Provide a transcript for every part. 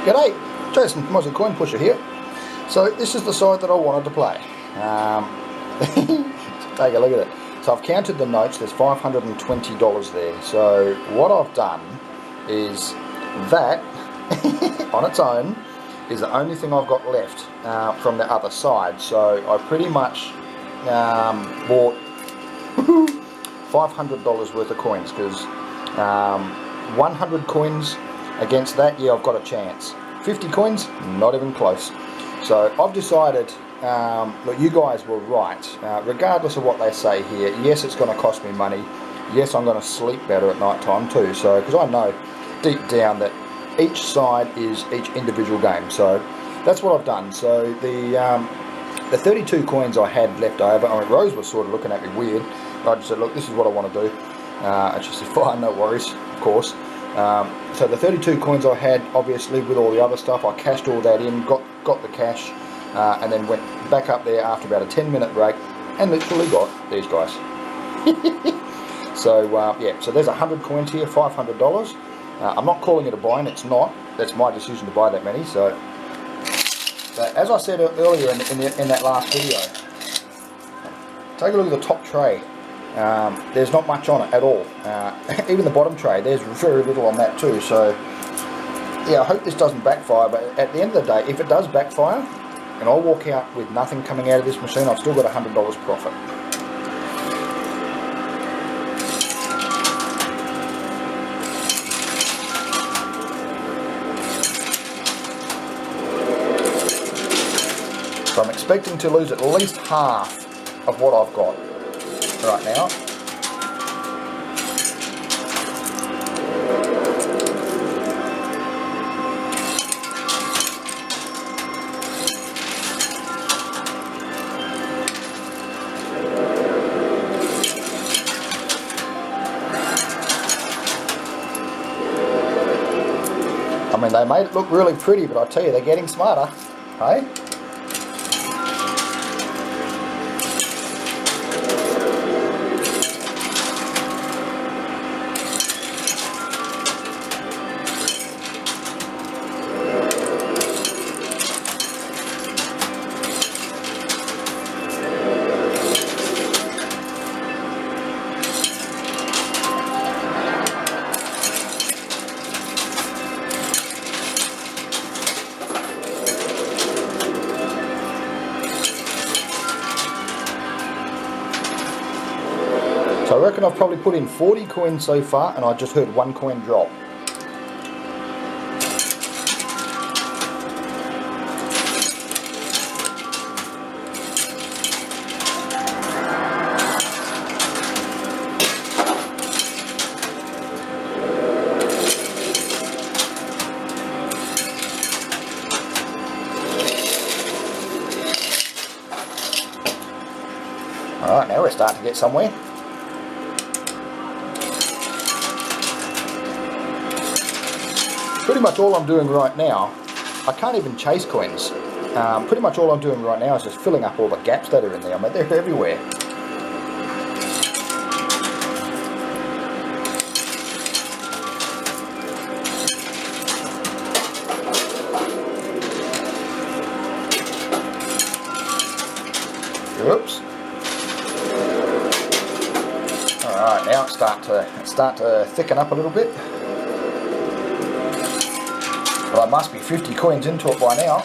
G'day, Jason from Aussie Coin Pusher here. So this is the side that I wanted to play. Take a look at it. So I've counted the notes, there's $520 there. So what I've done is that, on its own, is the only thing I've got left from the other side. So I pretty much bought $500 worth of coins, because 100 coins against that, yeah, I've got a chance. 50 coins, not even close. So I've decided, look, you guys were right. Regardless of what they say here, yes, it's going to cost me money. Yes, I'm going to sleep better at night time too. So, because I know deep down that each side is each individual game. So that's what I've done. So the 32 coins I had left over, I mean, Rose was sort of looking at me weird. I just said, look, this is what I want to do. And she said, fine, no worries, of course. So the 32 coins I had, obviously, with all the other stuff, I cashed all that in, got the cash, and then went back up there after about a 10-minute break, and literally got these guys. So yeah, so there's 100 coins here, $500. I'm not calling it a buy, and it's not. That's my decision to buy that many. So as I said earlier in that last video, take a look at the top tray. There's not much on it at all. Even the bottom tray, there's very little on that too. So yeah, I hope this doesn't backfire, but at the end of the day, if it does backfire and I walk out with nothing coming out of this machine, I've still got $100 profit. So I'm expecting to lose at least half of what I've got right now. I mean, they made it look really pretty, but I tell you, they're getting smarter, hey? So I reckon I've probably put in 40 coins so far, and I just heard one coin drop. Alright, now we're starting to get somewhere. Pretty much all I'm doing right now, I can't even chase coins. Pretty much all I'm doing right now is just filling up all the gaps that are in there. I mean, they're everywhere. Oops. Alright, now it's starting to thicken up a little bit. Well, I must be 50 coins into it by now.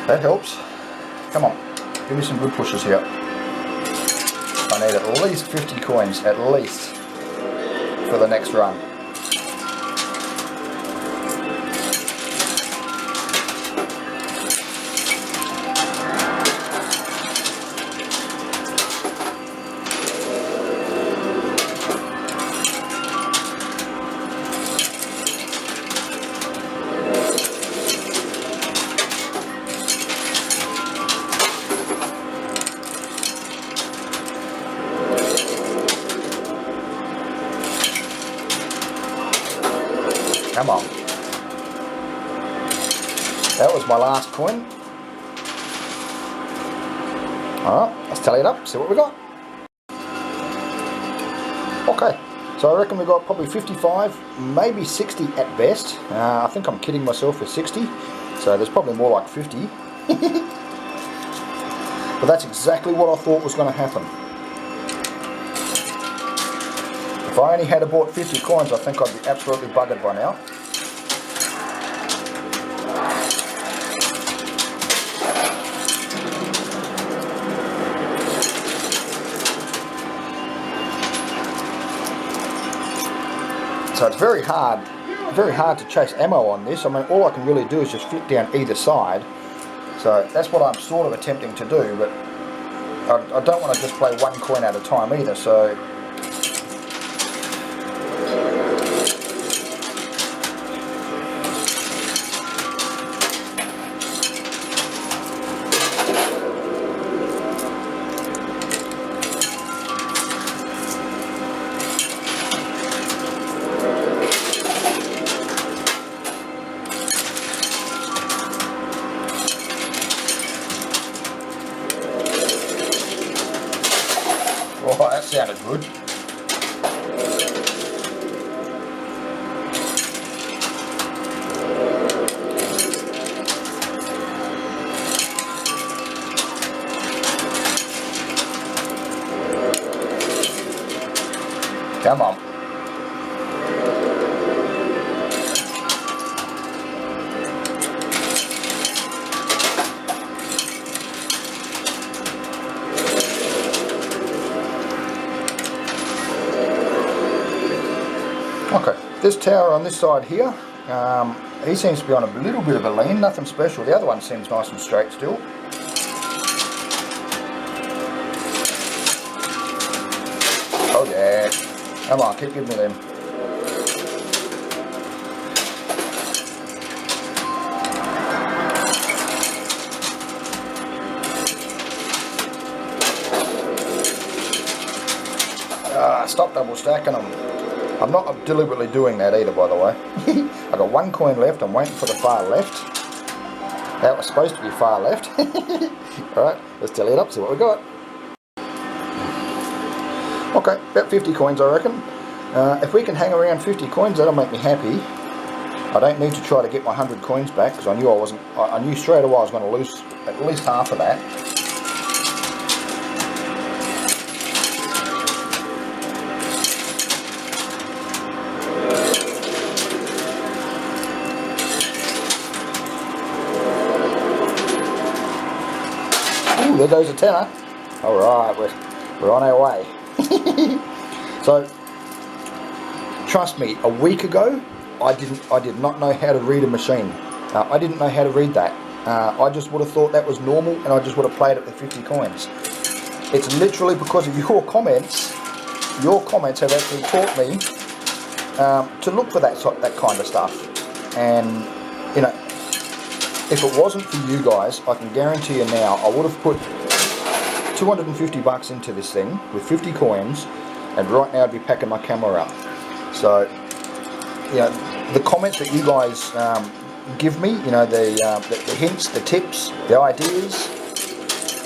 That helps. Come on, give me some good pushes here. I need at least 50 coins, at least, for the next run. Come on. That was my last coin. Alright, let's tally it up, see what we got. Okay, so I reckon we got probably 55, maybe 60 at best. I think I'm kidding myself with 60, so there's probably more like 50. But that's exactly what I thought was going to happen. If I only had bought 50 coins, I think I'd be absolutely buggered by now. So it's very hard to chase ammo on this. I mean, all I can really do is just flick down either side. So that's what I'm sort of attempting to do, but I don't want to just play one coin at a time either, so... Oh, that sounded good. Come on. Okay, this tower on this side here, he seems to be on a little bit of a lean, nothing special. The other one seems nice and straight still. Oh yeah, come on, keep giving me them. Stop double stacking them. I'm not deliberately doing that either, by the way. I got one coin left. I'm waiting for the far left. That was supposed to be far left. Alright, let's tally it up, see what we got. Okay, about 50 coins I reckon. If we can hang around 50 coins, that'll make me happy. I don't need to try to get my 100 coins back, because I knew straight away I was going to lose at least half of that. Ooh, there goes a tenner. Alright, we're on our way. So, trust me, a week ago, I did not know how to read a machine. I didn't know how to read that. I just would have thought that was normal, and I just would have played it with 50 coins. It's literally because of your comments. Your comments have actually taught me to look for that kind of stuff. And, you know, if it wasn't for you guys, I can guarantee you now, I would have put 250 bucks into this thing with 50 coins, and right now I'd be packing my camera up. So, you know, the comments that you guys give me, you know, the hints, the tips, the ideas,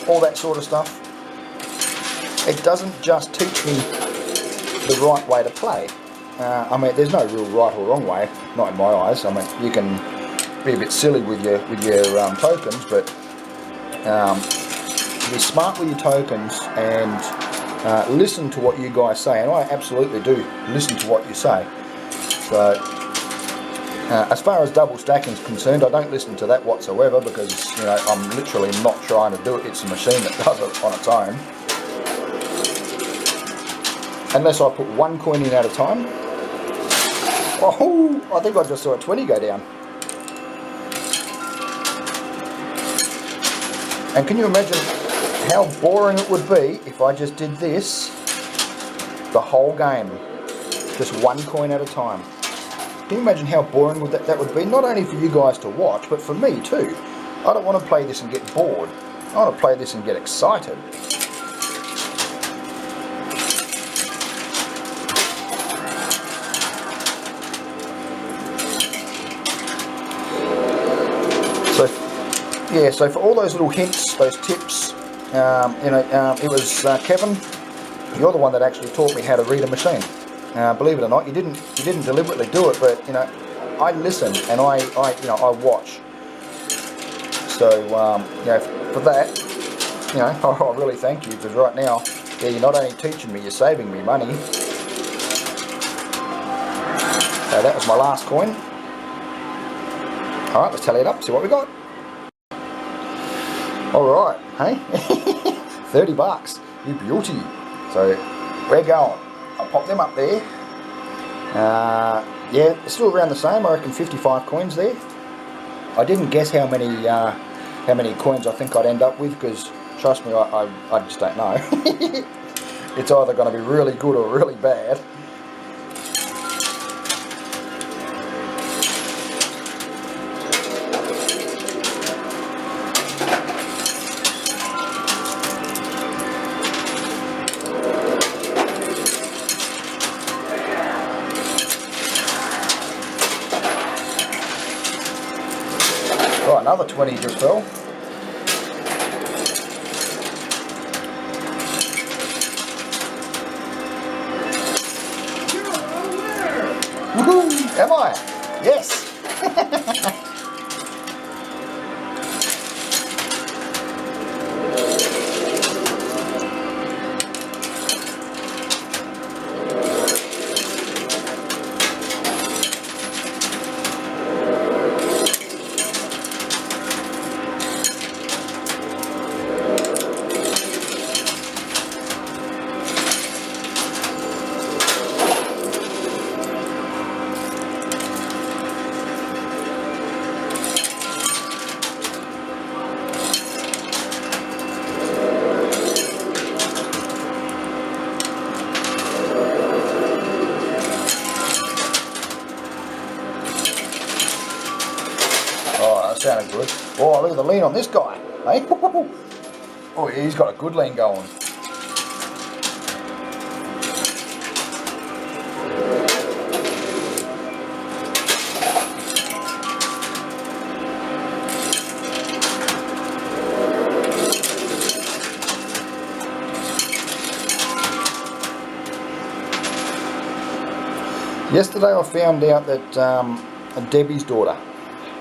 all that sort of stuff, it doesn't just teach me the right way to play. I mean, there's no real right or wrong way, not in my eyes. I mean, you can be a bit silly with your tokens, but be smart with your tokens and listen to what you guys say. And I absolutely do listen to what you say. So as far as double stacking is concerned, I don't listen to that whatsoever, because, you know, I'm literally not trying to do it. It's a machine that does it on its own. Unless I put one coin in at a time. Oh, I think I just saw a 20 go down. And can you imagine how boring it would be if I just did this the whole game? Just one coin at a time. Can you imagine how boring that would be? Not only for you guys to watch, but for me too. I don't want to play this and get bored. I want to play this and get excited. yeah, so for all those little hints, those tips, it was Kevin. You're the one that actually taught me how to read a machine. Believe it or not, you didn't deliberately do it, but I listen and I watch. So for that, I really thank you, because right now, yeah, you're not only teaching me, you're saving me money. So that was my last coin. All right, let's tally it up. See what we got. All right, hey, 30 bucks. You beauty. So we're going. I'll pop them up there. Yeah, it's still around the same. I reckon 55 coins there. I didn't guess how many coins I think I'd end up with, because trust me, I just don't know. It's either going to be really good or really bad. Oh, another 20 just fell. Woohoo! Am I? Yes! Oh, that sounded good. Oh, look at the lean on this guy. Hey? Oh, yeah, he's got a good lean going. Yesterday I found out that Debbie's daughter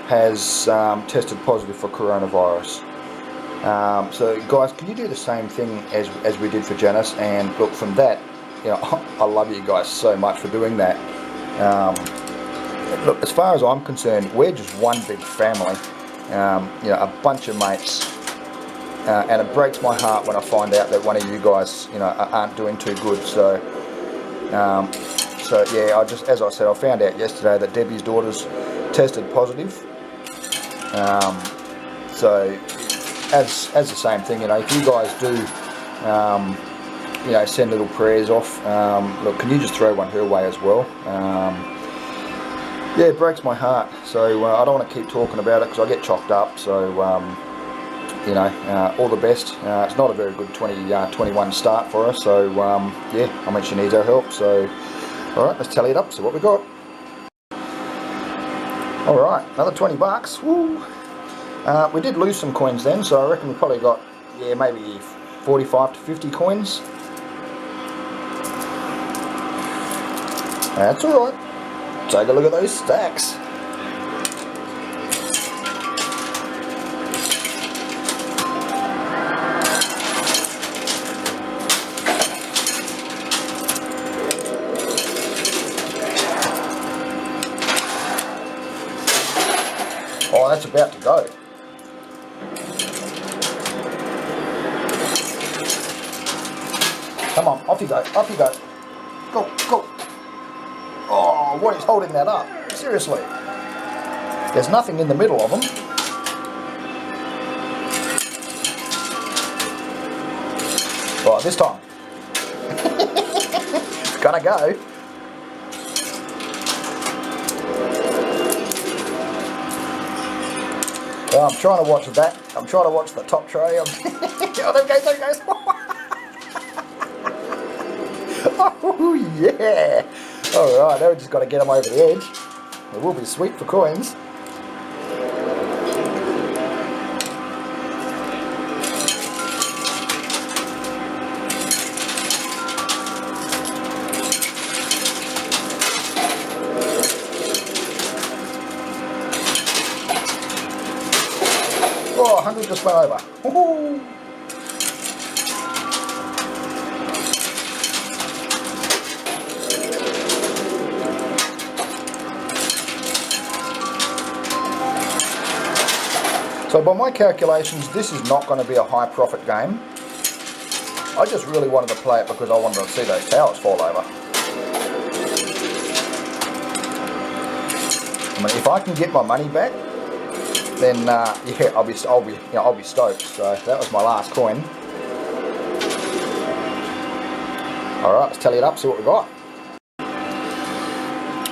has tested positive for coronavirus. So guys, can you do the same thing as we did for Janice? And look, from that, I love you guys so much for doing that. Look, as far as I'm concerned, we're just one big family. A bunch of mates. And it breaks my heart when I find out that one of you guys, aren't doing too good. So yeah, as I said, I found out yesterday that Debbie's daughter's tested positive. So as the same thing, if you guys do, send little prayers off, look, can you just throw one her way as well? Yeah, it breaks my heart. So I don't want to keep talking about it because I get chopped up. So all the best. It's not a very good 2021 start for us. So yeah, I mean, she needs our help. So all right, let's tally it up. So what we got? All right, another 20 bucks. Woo. We did lose some coins then, so I reckon we probably got, yeah, maybe 45 to 50 coins. That's all right. Take a look at those stacks. Oh, that's about to go. Come on, off you go, off you go. Go, go. Oh, what is holding that up? Seriously. There's nothing in the middle of them. Right, this time. It's gonna go. Well, I'm trying to watch that. I'm trying to watch the top tray. Oh, there it goes, there it goes. Oh, yeah. All right, now we just got to get them over the edge. It will be sweet for coins. 100 just went over. Woohoo! So by my calculations, this is not going to be a high profit game. I just really wanted to play it because I wanted to see those towers fall over. I mean, if I can get my money back, then yeah, I'll be stoked. So that was my last coin. All right, let's tally it up, see what we got.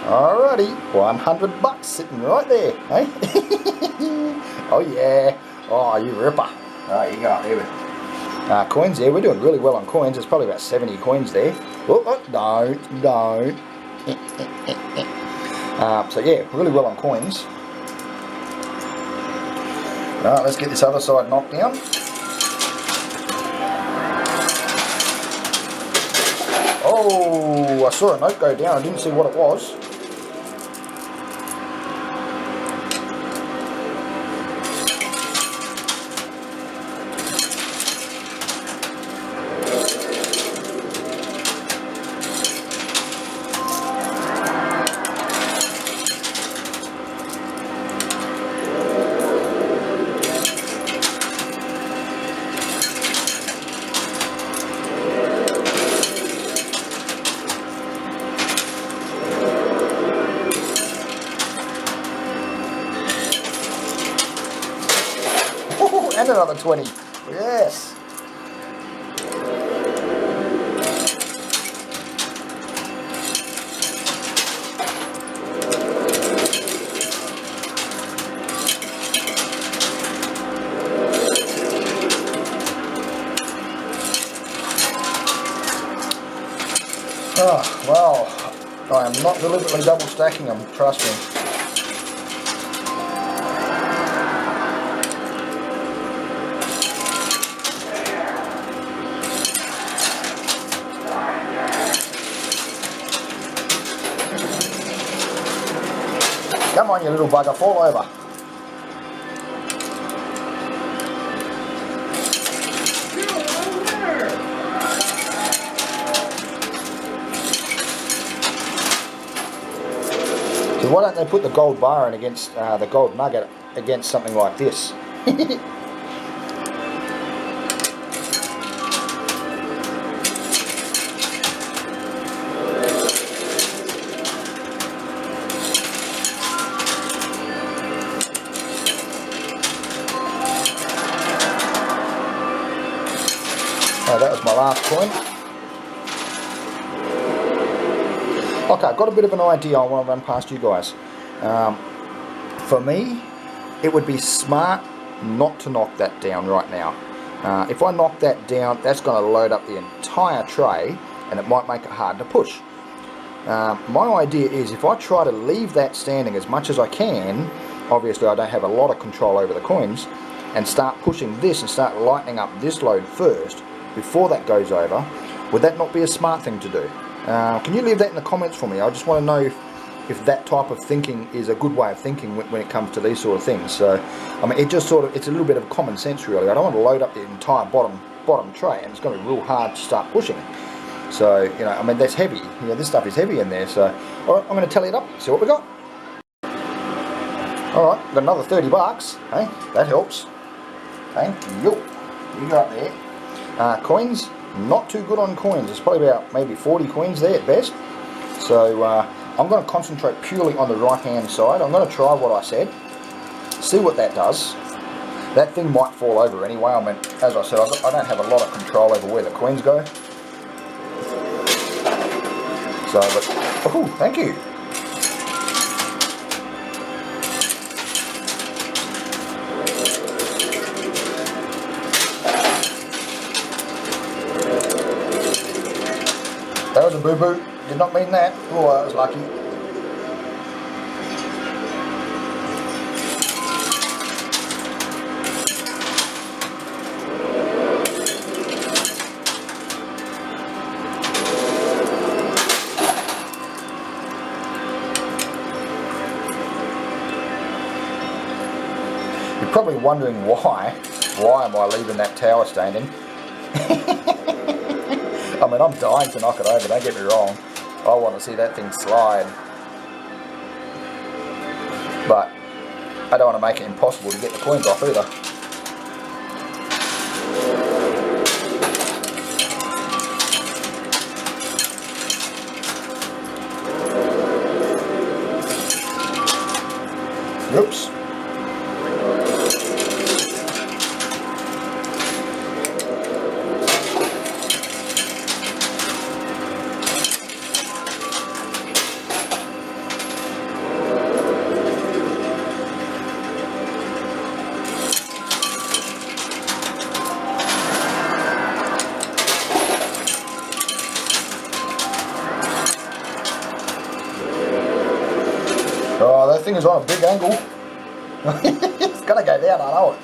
Alrighty, 100 bucks sitting right there, eh? Oh yeah, oh you ripper. Oh, you go, there we go. Coins there, we're doing really well on coins. There's probably about 70 coins there. Oh, don't. So yeah, really well on coins. Alright, let's get this other side knocked down. Oh, I saw a note go down, I didn't see what it was. And another 20. Yes. Oh, well, I am not deliberately double stacking them, trust me. Come on, you little bugger, fall over. So why don't they put the gold bar in against the gold nugget against something like this? Oh, that was my last coin. Okay, I've got a bit of an idea I want to run past you guys. For me, it would be smart not to knock that down right now. If I knock that down, that's going to load up the entire tray and it might make it hard to push. My idea is if I try to leave that standing as much as I can, obviously I don't have a lot of control over the coins, and start pushing this and start lightening up this load first before that goes over, would that not be a smart thing to do? Can you leave that in the comments for me? I just want to know if that type of thinking is a good way of thinking when it comes to these sort of things. So, I mean, it's a little bit of common sense really. I don't want to load up the entire bottom tray, and it's going to be real hard to start pushing. So, you know, I mean, that's heavy. You know, this stuff is heavy in there. So, all right, I'm going to tally it up, see what we got. All right, got another 30 bucks. Hey, that helps. Thank you. You got there. Coins, not too good on coins. There's probably about maybe 40 coins there at best. So I'm going to concentrate purely on the right hand side. I'm going to try what I said, see what that does. That thing might fall over anyway. I mean, as I said, I don't have a lot of control over where the coins go. So, but, oh, thank you. That was a boo-boo. Did not mean that. Oh, I was lucky. probably wondering why am I leaving that tower standing? I mean, I'm dying to knock it over, don't get me wrong. I want to see that thing slide. But I don't want to make it impossible to get the coins off either. Oops. Oh, that thing is on a big angle. It's gonna go down, I know it.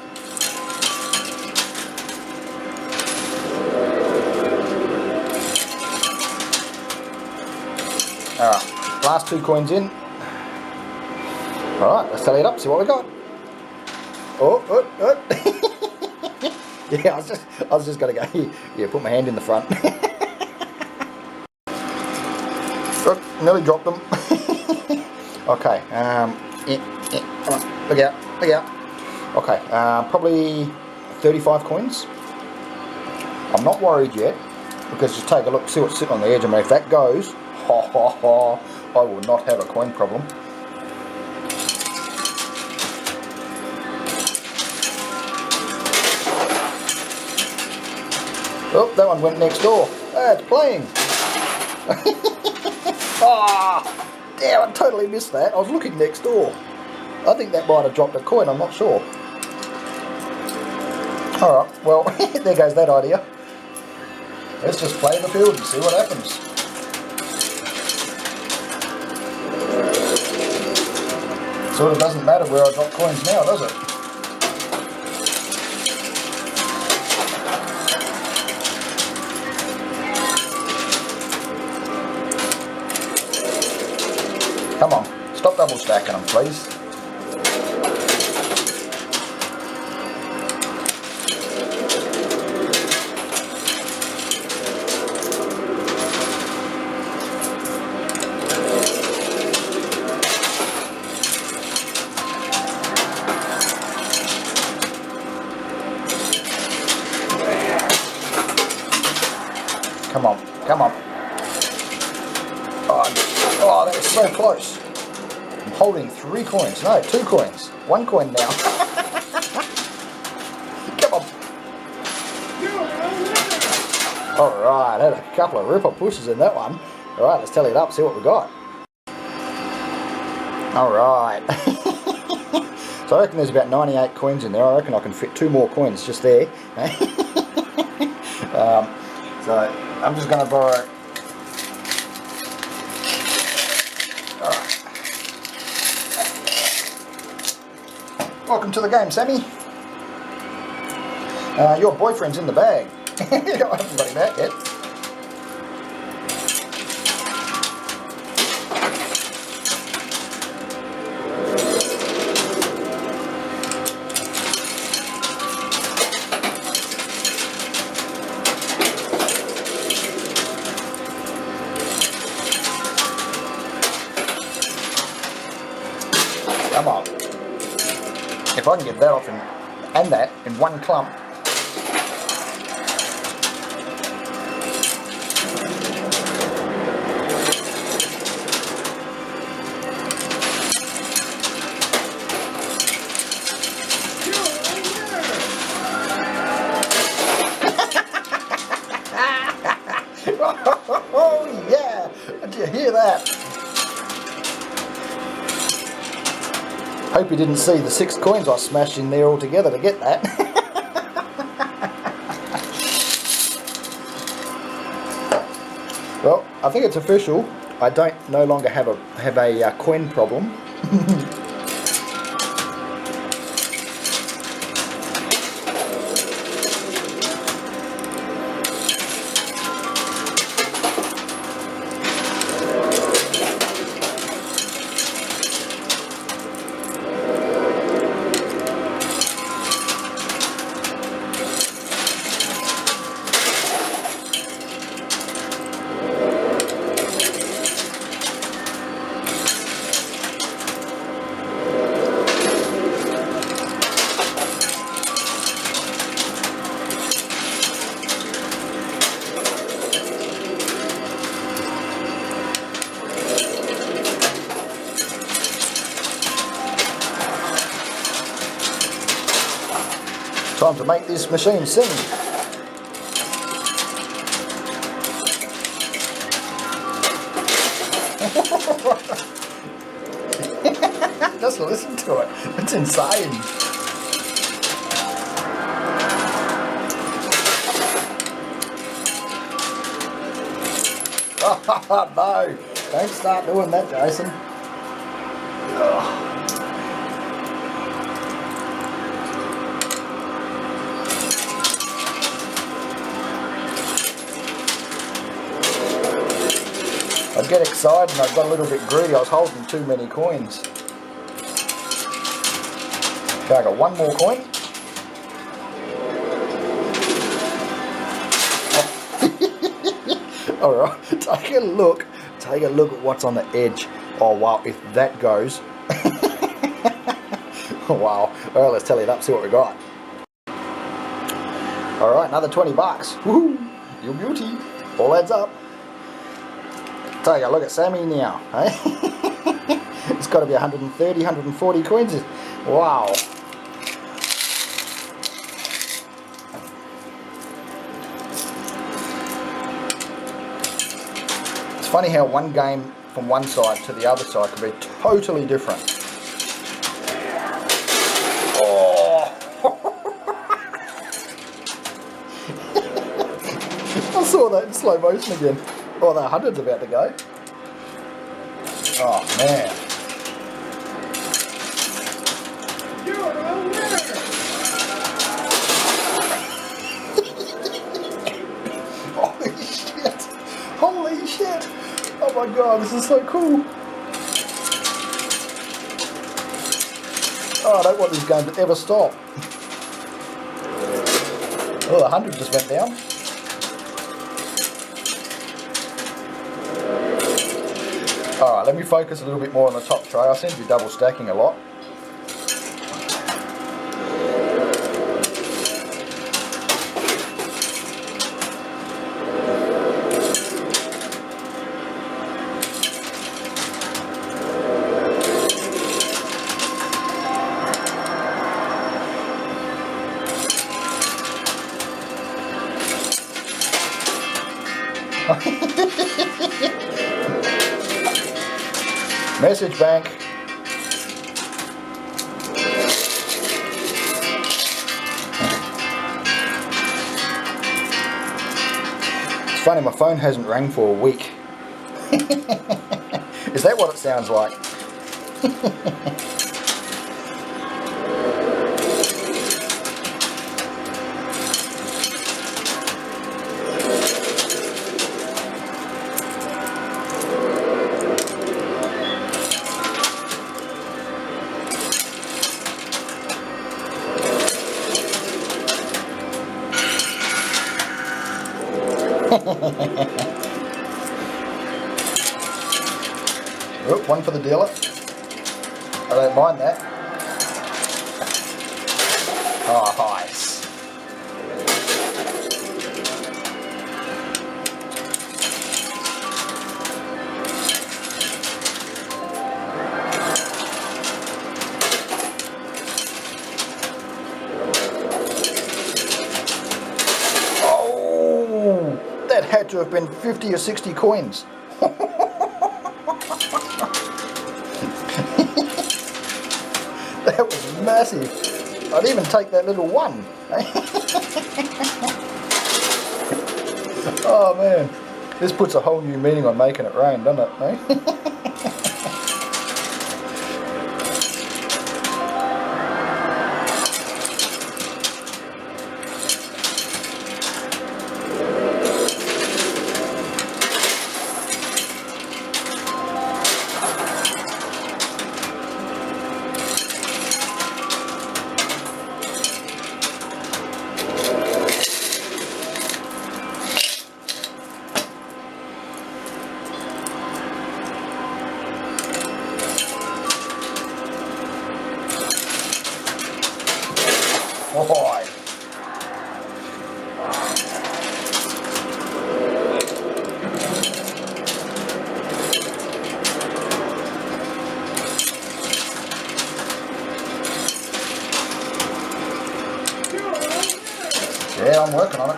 Alright, last 2 coins in. Alright, let's tally it up, see what we got. Oh. Yeah, I was just gonna go here. Yeah, put my hand in the front. Look, nearly dropped them. Okay, come on, look out. Okay, probably 35 coins. I'm not worried yet, because just take a look, see what's sitting on the edge. I mean, if that goes, I will not have a coin problem. Oh, that one went next door. Ah, it's playing. Ah! Damn, I totally missed that. I was looking next door. I think that might have dropped a coin, I'm not sure. Alright, well, there goes that idea. Let's just play the field and see what happens. Sort of doesn't matter where I drop coins now, does it? Come on, stop double stacking them, please. Come on. Oh, that was so close. I'm holding 3 coins. No, 2 coins. 1 coin now. Come on. Alright, had a couple of ripper pushes in that one. Alright, let's tally it up, see what we got. Alright. So I reckon there's about 98 coins in there. I reckon I can fit 2 more coins just there. So I'm just going to borrow. Alright. Welcome to the game, Sammy. Your boyfriend's in the bag. I haven't got him out yet. Come on. If I can get that off and that in one clump. Oh yeah! Did you hear that? Hope you didn't see the 6 coins I smashed in there all together to get that. Well, I think it's official. I don't no longer have a coin problem. Time to make this machine sing. Just listen to it. It's insane. No, don't start doing that, Jason. Ugh. I'd get excited and I got a little bit greedy. I was holding too many coins. Okay, I got one more coin. Alright, take a look at what's on the edge. Oh wow, if that goes. Wow. Alright, let's tally it up, see what we got. Alright, another 20 bucks. Woohoo! You beauty. All adds up. Take a look at Sammy now. Eh? It's got to be 130, 140 coins. Wow. It's funny how one game from one side to the other side can be totally different. Oh! I saw that in slow motion again. Oh, the 100's about to go. Oh man. You're a winner. Holy shit. Holy shit. Oh my god, this is so cool. Oh, I don't want this game to ever stop. Oh, the 100 just went down. Alright, let me focus a little bit more on the top tray. I seem to be double stacking a lot. Message bank. It's funny, my phone hasn't rang for a week. Is that what it sounds like? Oop, one for the dealer. I don't mind that. Oh, nice. Oh, that had to have been 50 or 60 coins. That was massive. I'd even take that little one. Oh man, this puts a whole new meaning on making it rain, doesn't it? Eh? I'm working on it.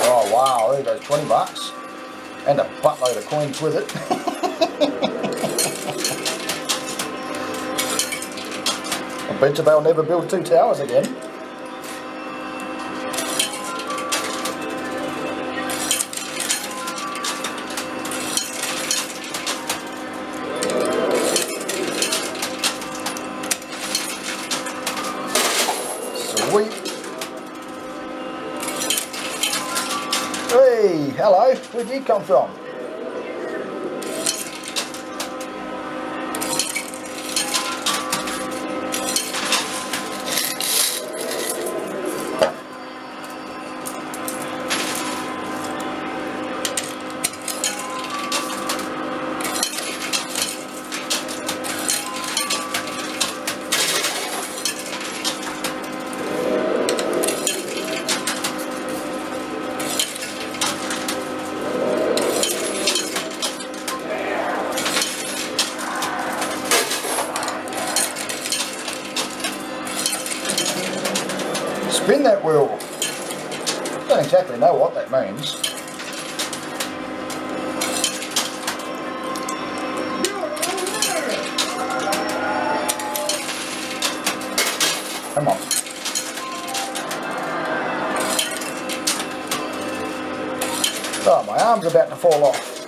Oh wow, there goes 20 bucks. And a buttload of coins with it. I bet you they'll never build 2 towers again. Sweet. Hey, hello, where'd you come from? Spin that wheel. I don't exactly know what that means. Come on. Oh, my arm's about to fall off.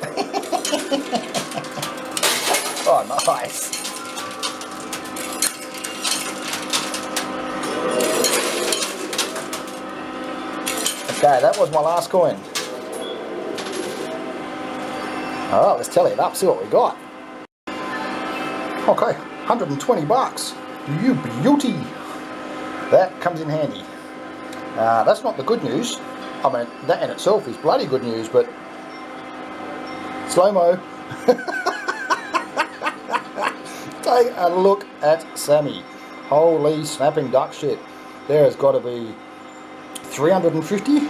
Oh, nice. Okay, that was my last coin. Alright, let's tally it up, see what we got. Okay, 120 bucks. You beauty. That comes in handy. That's not the good news. I mean, that in itself is bloody good news, but slow-mo. Take a look at Sammy. Holy snapping duck shit. There has got to be 350.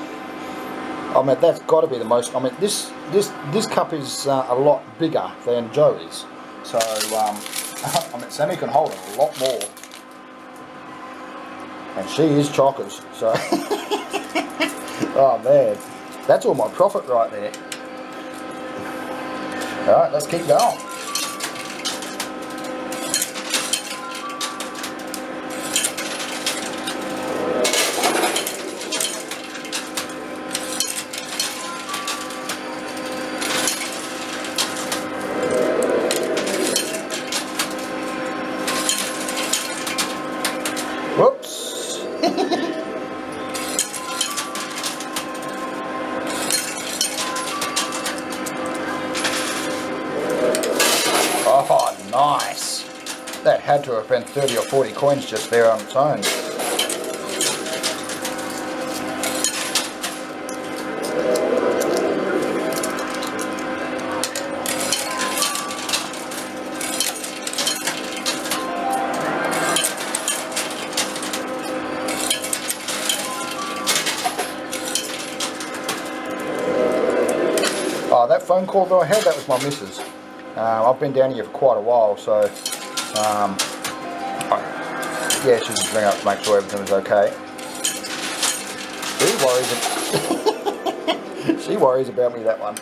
I mean, that's got to be the most. I mean, this cup is a lot bigger than Joe is. So I mean, Sammy can hold a lot more, and she is chockers. So oh man, that's all my profit right there. All right, let's keep going. Whoops. Oh, nice. That had to have been 30 or 40 coins just there on its own. Oh, that phone call that I had, that was my missus. I've been down here for quite a while, so yeah, she just rang up to make sure everything was okay. She worries about me, that one.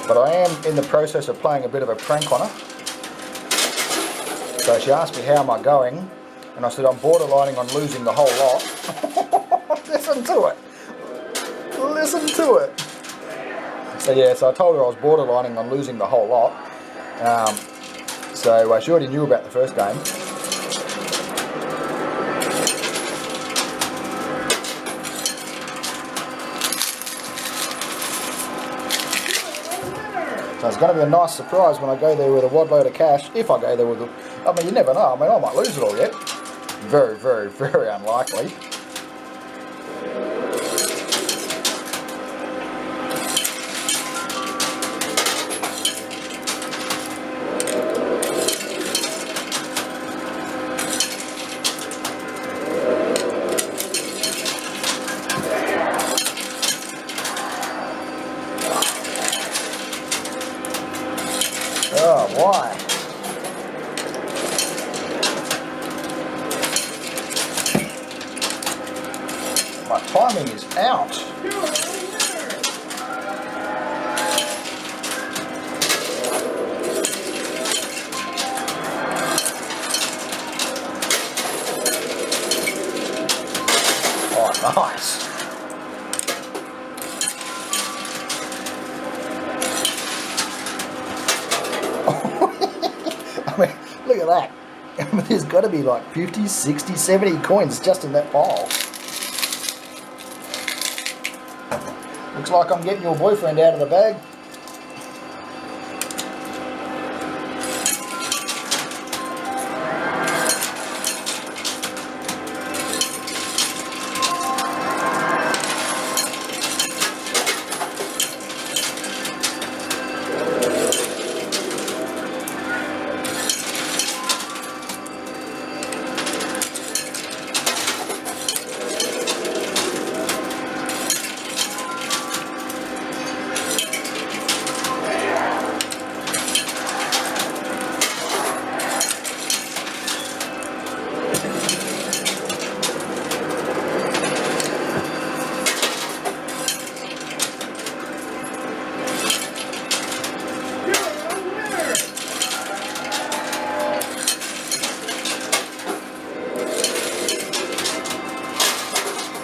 But I am in the process of playing a bit of a prank on her. So she asked me how am I going, and I said I'm borderlining on losing the whole lot. Listen to it. Listen to it. So yeah, so I told her I was borderlining on losing the whole lot. So she already knew about the first game. So it's going to be a nice surprise when I go there with a wad load of cash, if I go there with I mean, you never know. I mean, I might lose it all yet. Very, very, very unlikely. timing is out. Oh, nice. I mean, look at that. There's got to be like 50, 60, 70 coins just in that pile. Looks like I'm getting your boyfriend out of the bag.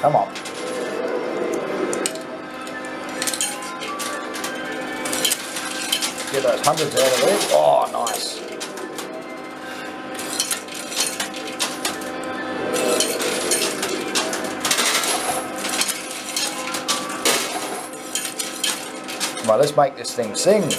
Come on. Get those hundreds out of there. Oh, nice. Come on, let's make this thing sing.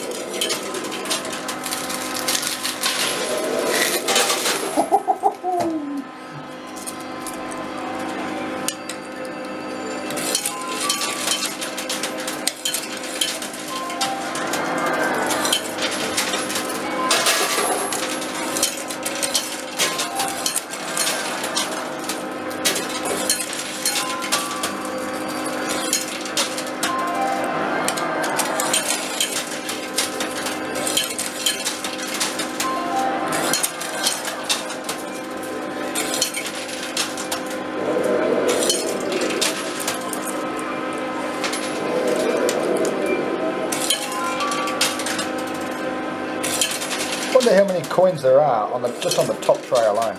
I wonder how many coins there are on the just on the top tray alone.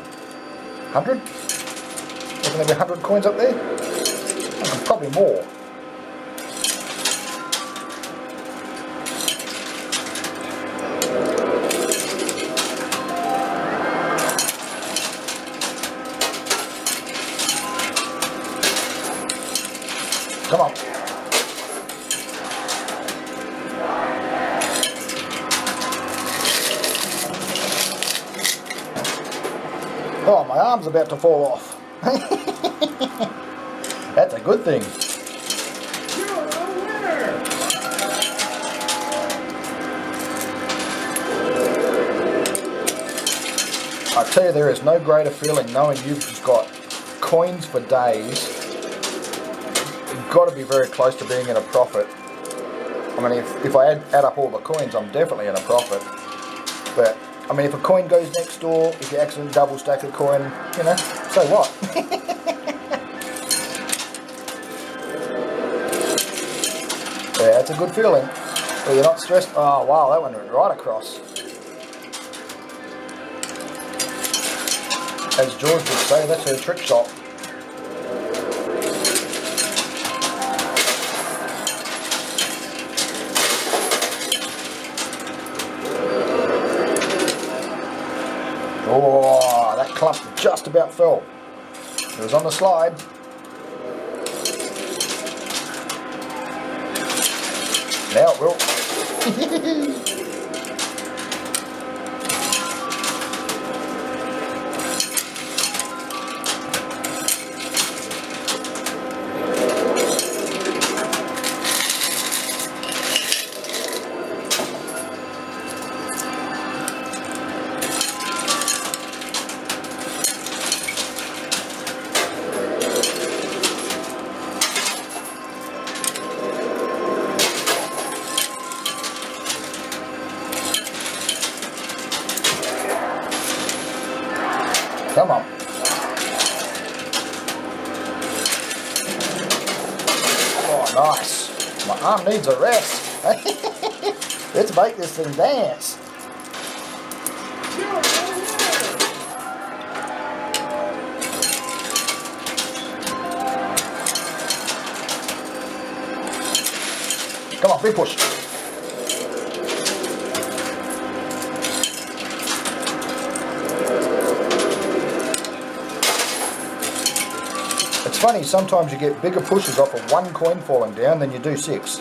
100? Reckon there'll be 100 coins up there? Probably more. Come on. Oh, my arm's about to fall off. That's a good thing. You're a winner. I tell you, there is no greater feeling knowing you've just got coins for days. You've got to be very close to being in a profit. I mean, if I add up all the coins, I'm definitely in a profit. But I mean, if a coin goes next door, if you accidentally double stack a coin, you know, so what? Yeah, it's a good feeling. But you're not stressed. Oh, wow, that one went right across. As George would say, that's her trick shot. Oh, that clump just about fell. It was on the slide. Now it will. Nice. My arm needs a rest. Let's make this thing dance. Come on, big push. It's funny, sometimes you get bigger pushes off of one coin falling down than you do 6.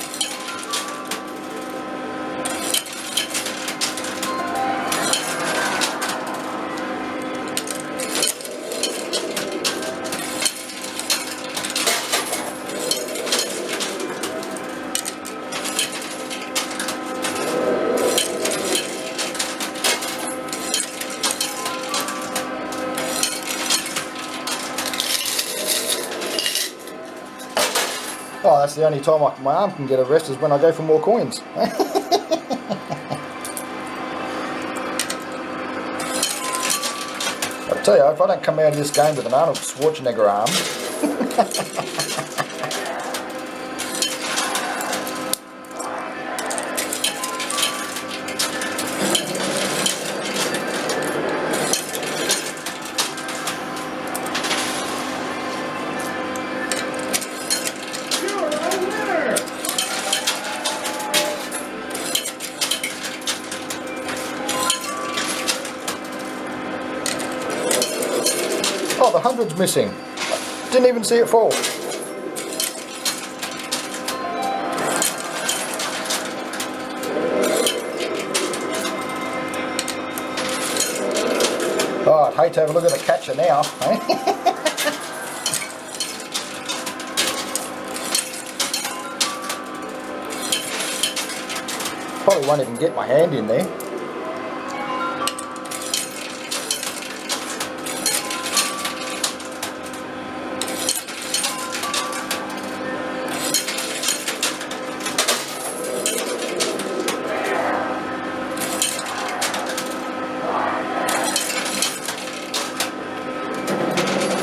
Oh, that's the only time my arm can get a rest is when I go for more coins. I tell you, if I don't come out of this game with an Arnold Schwarzenegger arm. Oh, the 100's missing. Didn't even see it fall. Oh, I'd hate to have a look at the catcher now. Probably won't even get my hand in there.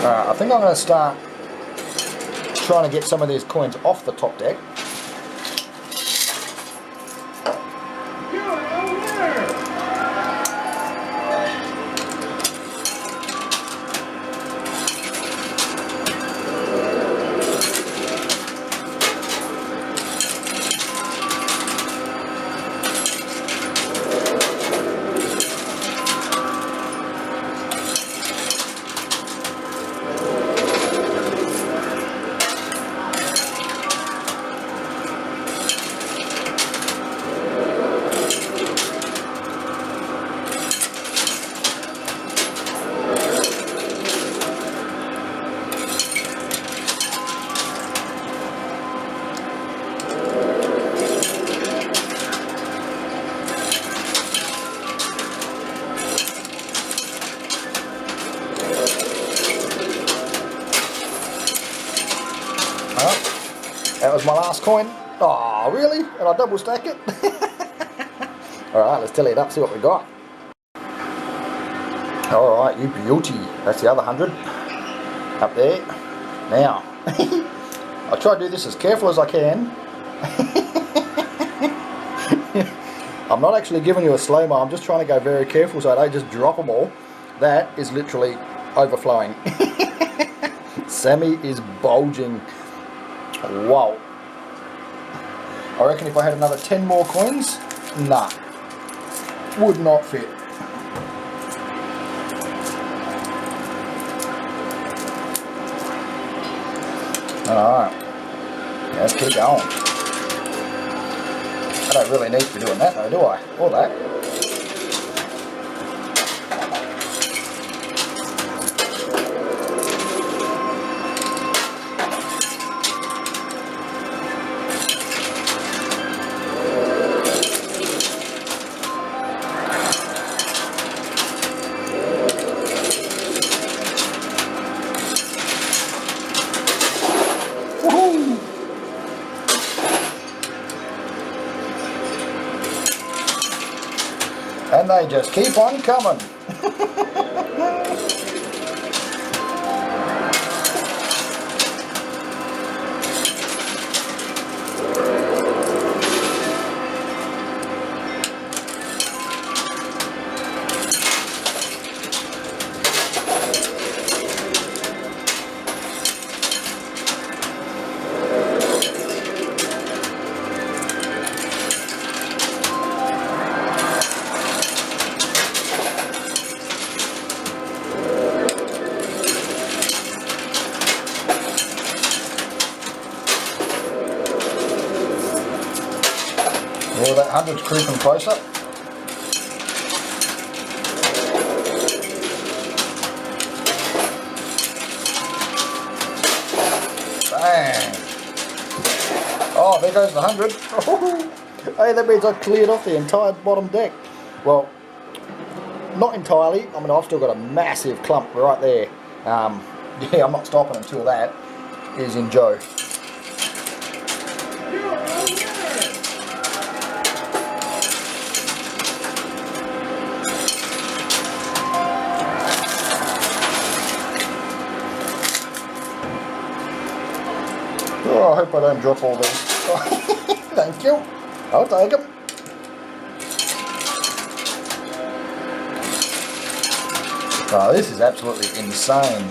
I think I'm going to start trying to get some of these coins off the top deck. That was my last coin. Oh, really? And I double stack it? Alright, let's tally it up, see what we got. Alright, you beauty. That's the other 100. Up there. Now, I try to do this as careful as I can. I'm not actually giving you a slow-mo, I'm just trying to go very careful so I don't just drop them all. That is literally overflowing. Sammy is bulging. Wow. I reckon if I had another 10 more coins, nah, would not fit. Alright, let's keep going. I don't really need to be doing that though, do I? Or that. And they just keep on coming. Oh, that 100's creeping closer. Bang! Oh, there goes the 100. Hey, that means I cleared off the entire bottom deck. Well, not entirely. I mean, I've still got a massive clump right there. Yeah, I'm not stopping until that is in Joe. Oh, I hope I don't drop all these. Thank you. I'll take them. Oh, this is absolutely insane.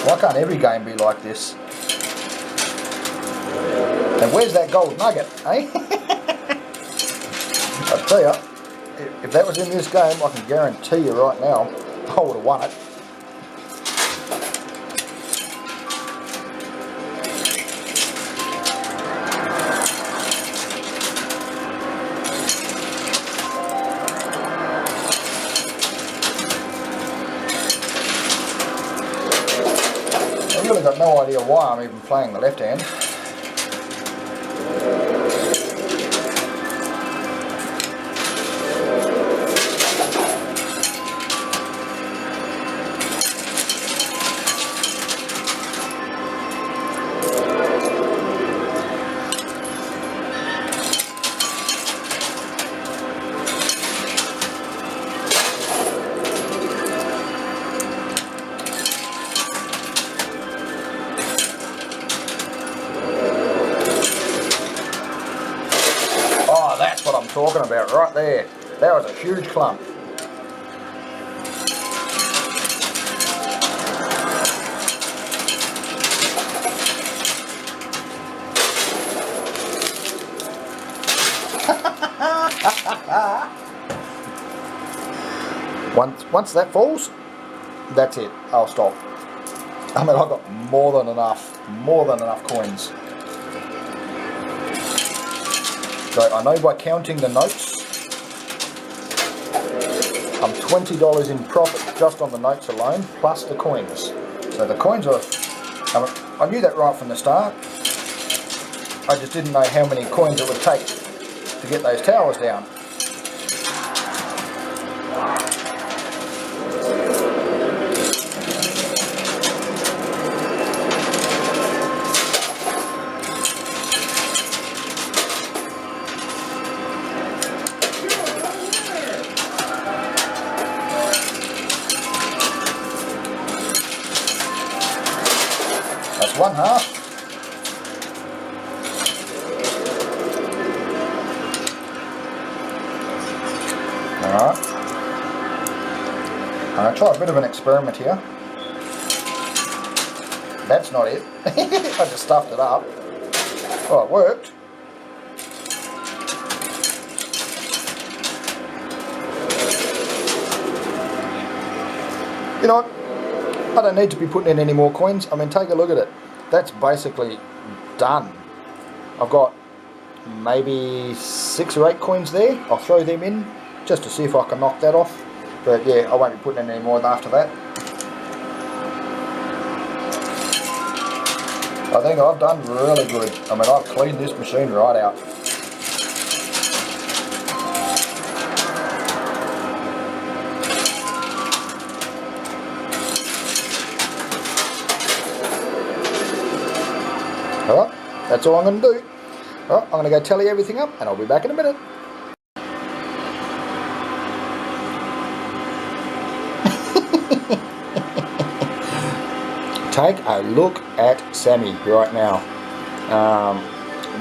Why can't every game be like this? And where's that gold nugget, eh? I tell you, if that was in this game, I can guarantee you right now, I would have won it. I've really got no idea why I'm even playing the left hand. That's what I'm talking about right there. That was a huge clump. Once that falls, that's it. I'll stop. I mean, I've got more than enough coins. So I know by counting the notes, I'm $20 in profit just on the notes alone, plus the coins. So the coins are, I knew that right from the start. I just didn't know how many coins it would take to get those towers down. That's one half. Alright. I'm going to try a bit of an experiment here. That's not it. I just stuffed it up. Oh, it worked. You know what? I don't need to be putting in any more coins. I mean, take a look at it. That's basically done. I've got maybe 6 or 8 coins there. I'll throw them in just to see if I can knock that off. But yeah, I won't be putting in any more after that. I think I've done really good. I mean, I've cleaned this machine right out. Alright, that's all I'm going to do. Alright, I'm going to go tally everything up and I'll be back in a minute. Take a look at Sammy right now.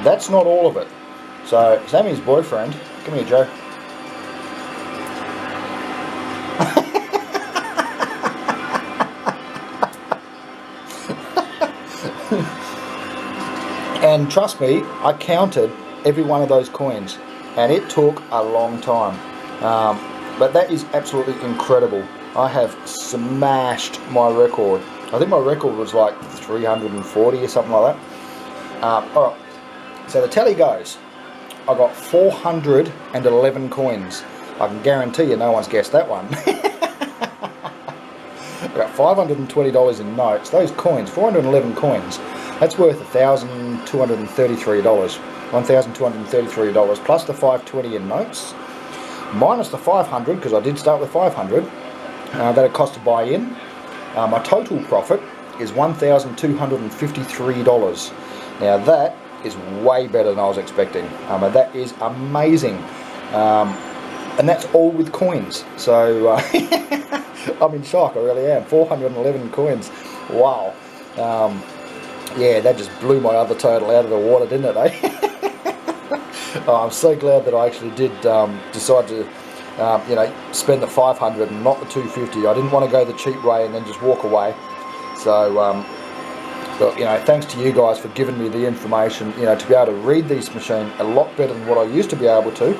That's not all of it. So, Sammy's boyfriend, come here Joe. And trust me, I counted every one of those coins and it took a long time. But that is absolutely incredible. I have smashed my record. I think my record was like 340 or something like that. Alright, So the tally goes, I got 411 coins. I can guarantee you no one's guessed that one. I got $520 in notes. Those coins, 411 coins, that's worth $1,233. $1,233 plus the 520 in notes, minus the 500, because I did start with 500, that it cost to buy in. My total profit is $1,253. Now that is way better than I was expecting. That is amazing. And that's all with coins. So I'm in shock, I really am. 411 coins. Wow. Yeah, that just blew my other total out of the water, didn't it, eh? Oh, I'm so glad that I actually did decide to you know, spend the 500 and not the 250. I didn't want to go the cheap way and then just walk away. So look, you know, thanks to you guys for giving me the information, you know, to be able to read this machine a lot better than what I used to be able to.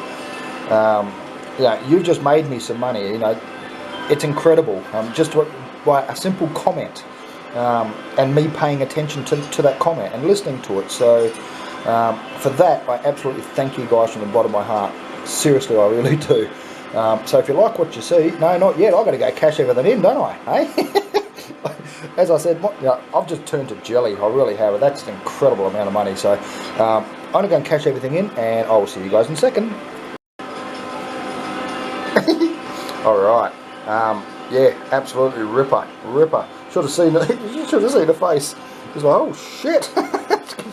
You know, you've just made me some money. You know, it's incredible. Just by a simple comment, and me paying attention to that comment and listening to it. So for that, I absolutely thank you guys from the bottom of my heart. Seriously, I really do. So if you like what you see, no, not yet. I've got to go cash everything in, don't I? Hey? As I said, you know, I've just turned to jelly. I really have. That's an incredible amount of money. So I'm going to go and cash everything in, and I will see you guys in a second. All right. Yeah, absolutely ripper. Should have seen it. You should have seen the face. It was like, oh shit,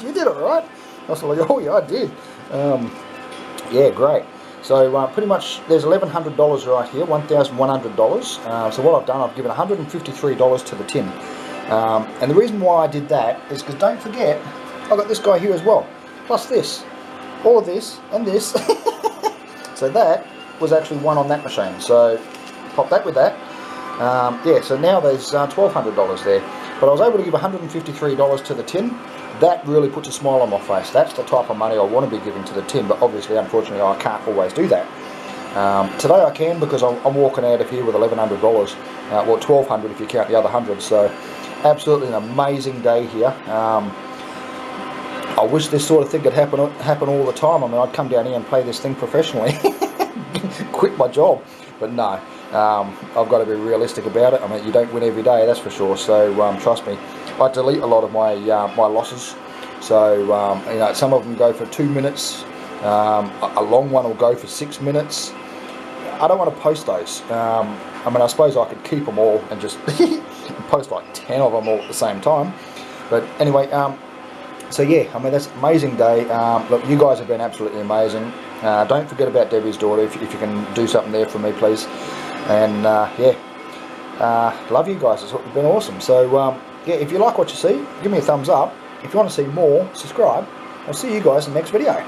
you did it right. I was like, oh yeah, I did. Yeah, great. So pretty much there's $1,100 right here, $1,100. So what I've done, I've given $153 to the tin. And the reason why I did that is because don't forget, I've got this guy here as well, plus this, all of this and this. So that was actually one on that machine. So pop that with that. Yeah, so now there's $1,200 there. But I was able to give $153 to the tin. That really puts a smile on my face. That's the type of money I want to be giving to the tin, but obviously, unfortunately, I can't always do that. Today I can, because I'm walking out of here with $1,100. Well, $1,200 if you count the other 100. So absolutely an amazing day here. I wish this sort of thing could happen all the time. I mean, I'd come down here and play this thing professionally. Quit my job. But no, I've got to be realistic about it. I mean, you don't win every day, that's for sure. So trust me, I delete a lot of my my losses. So you know, some of them go for 2 minutes. A long one will go for 6 minutes. I don't want to post those. I mean, I suppose I could keep them all and just post like 10 of them all at the same time. But anyway, so yeah, I mean, that's an amazing day. Look, you guys have been absolutely amazing. Don't forget about Debbie's daughter, if you can do something there for me, please. And yeah, love you guys. It's been awesome. So yeah, if you like what you see, give me a thumbs up. If you want to see more, subscribe. I'll see you guys in the next video.